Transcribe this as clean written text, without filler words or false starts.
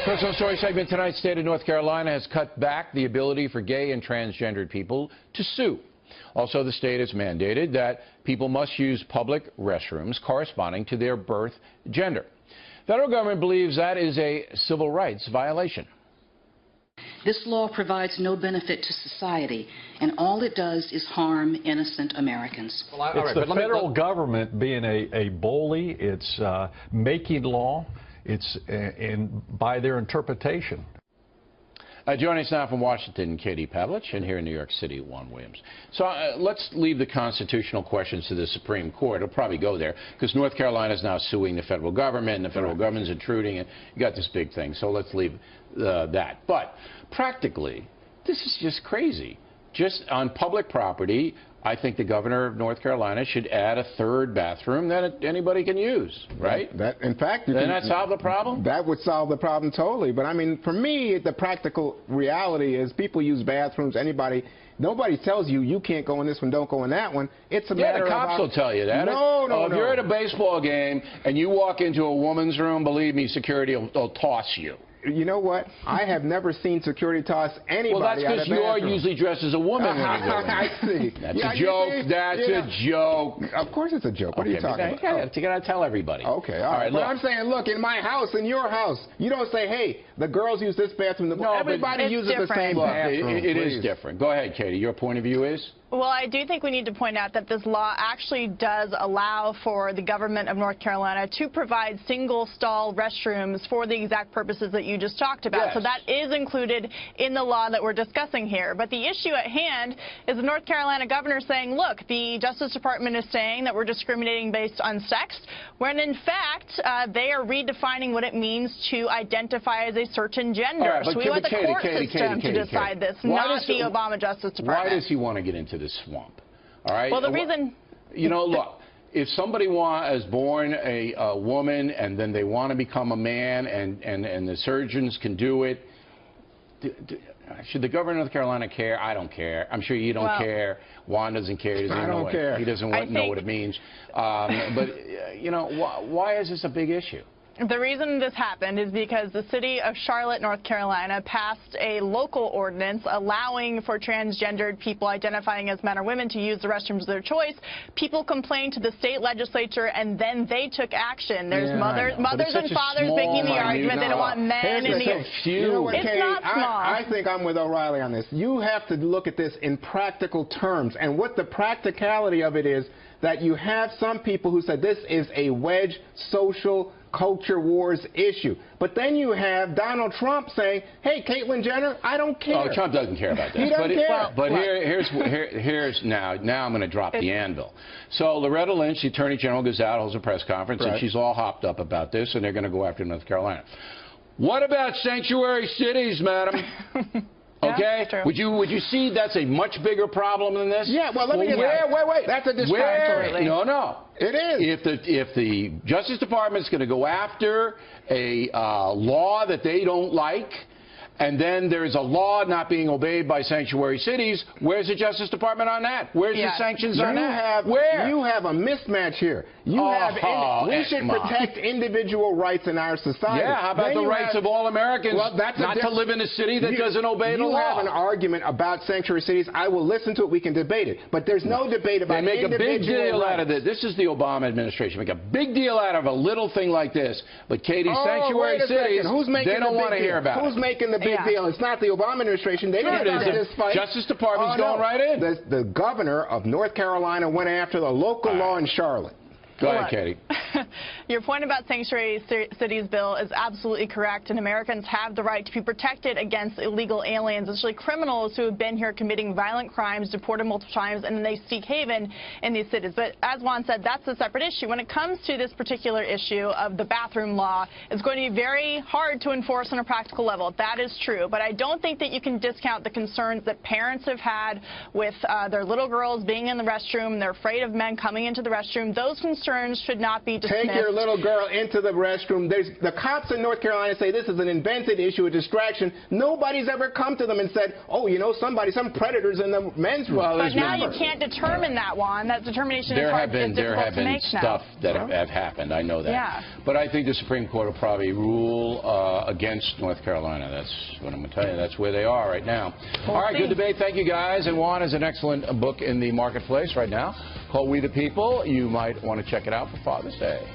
Personal Story segment tonight. State of North Carolina has cut back the ability for gay and transgendered people to sue. Also, the state has mandated that people must use public restrooms corresponding to their birth gender. Federal government believes that is a civil rights violation. This law provides no benefit to society, and all it does is harm innocent Americans. Well, it's the federal government being a bully. It's making law. It's by their interpretation. Joining us now from Washington, Katie Pavlich, and here in New York City, Juan Williams. So let's leave the constitutional questions to the Supreme Court. It'll probably go there because North Carolina is now suing the federal government, and the federal government's intruding, and you got this big thing. So let's leave that. But practically, this is just crazy. Just on public property, I think the governor of North Carolina should add a third bathroom that anybody can use, right? In fact, doesn't that solve the problem? That would solve the problem totally. But I mean, for me, the practical reality is people use bathrooms. Nobody tells you you can't go in this one, don't go in that one. It's a matter of the cops will tell you that. No. If you're at a baseball game and you walk into a woman's room, believe me, security will toss you. You know what? I have never seen security toss anybody Well, that's because you're usually dressed as a woman when you go in. I see. That's a joke. That's a joke. Of course it's a joke. What are you talking about? You got to tell everybody. Okay, all right. But I'm saying, look, in my house, in your house, you don't say, hey, the girls use this bathroom. No, everybody uses the same bathroom. It is different. Go ahead, Katie. Your point of view is? Well, I do think we need to point out that this law actually does allow for the government of North Carolina to provide single-stall restrooms for the exact purposes that you just talked about. Yes. So that is included in the law that we're discussing here. But the issue at hand is the North Carolina governor saying, look, the Justice Department is saying that we're discriminating based on sex, when in fact they are redefining what it means to identify as a certain gender. Right, so we want the court system to decide this, not the Obama Justice Department. Why does he want to get into this swamp? All right. Well, the reason, you know, look, if somebody is born a woman and then they want to become a man and the surgeons can do it, should the governor of North Carolina care? I don't care. I'm sure you don't care. Juan doesn't care. He doesn't care. He doesn't know what it means. But you know, why is this a big issue? The reason this happened is because the city of Charlotte, North Carolina, passed a local ordinance allowing for transgendered people identifying as men or women to use the restrooms of their choice. People complained to the state legislature, and then they took action. There's mothers and fathers making the argument they don't want men in the... You know what, it's Katie, not small. I think I'm with O'Reilly on this. You have to look at this in practical terms. And what the practicality of it is that you have some people who said this is a wedge social culture wars issue. But then you have Donald Trump saying, hey, Caitlyn Jenner, I don't care. Oh, Trump doesn't care about that. He doesn't care. But here's now I'm going to drop the anvil. So Loretta Lynch, the Attorney General, goes out, holds a press conference, and she's all hopped up about this, and they're going to go after North Carolina. What about sanctuary cities, madam? Okay? Yeah, would you see that's a much bigger problem than this? Yeah, well, let me get wait. That's a discriminatory. No. It is. If the Justice Department is going to go after a law that they don't like, and then there's a law not being obeyed by sanctuary cities, where's the Justice Department on that? Where's the sanctions on that? Where? You have a mismatch here. We should protect individual rights in our society. Yeah, how about the rights of all Americans not to live in a city that doesn't obey the law? You have an argument about sanctuary cities. I will listen to it. We can debate it. But there's no debate about individual rights. They make a big deal out of this. This is the Obama administration. Make a big deal out of a little thing like this. But, Katie, sanctuary cities, they don't want to hear about it. Who's making the big deal? It's not the Obama administration. They didn't start this fight. Justice Department's going right in. The governor of North Carolina went after the local law in Charlotte. Go ahead, Katie. Your point about sanctuary cities bill is absolutely correct, and Americans have the right to be protected against illegal aliens, especially criminals who have been here committing violent crimes, deported multiple times, and then they seek haven in these cities. But as Juan said, that's a separate issue. When it comes to this particular issue of the bathroom law, it's going to be very hard to enforce on a practical level. That is true. But I don't think that you can discount the concerns that parents have had with their little girls being in the restroom. They're afraid of men coming into the restroom. Those concerns concerns should not be dismissed. Take your little girl into the restroom. The cops in North Carolina say this is an invented issue, a distraction. Nobody's ever come to them and said, oh, you know, some predators in the men's room. But now you can't determine that, Juan. That determination is hard. There have been stuff that have happened. I know that. Yeah. But I think the Supreme Court will probably rule against North Carolina. That's what I'm going to tell you. That's where they are right now. All right, good debate. Thank you, guys. And Juan has an excellent book in the marketplace right now called We the People. You might want to check it out for Father's Day.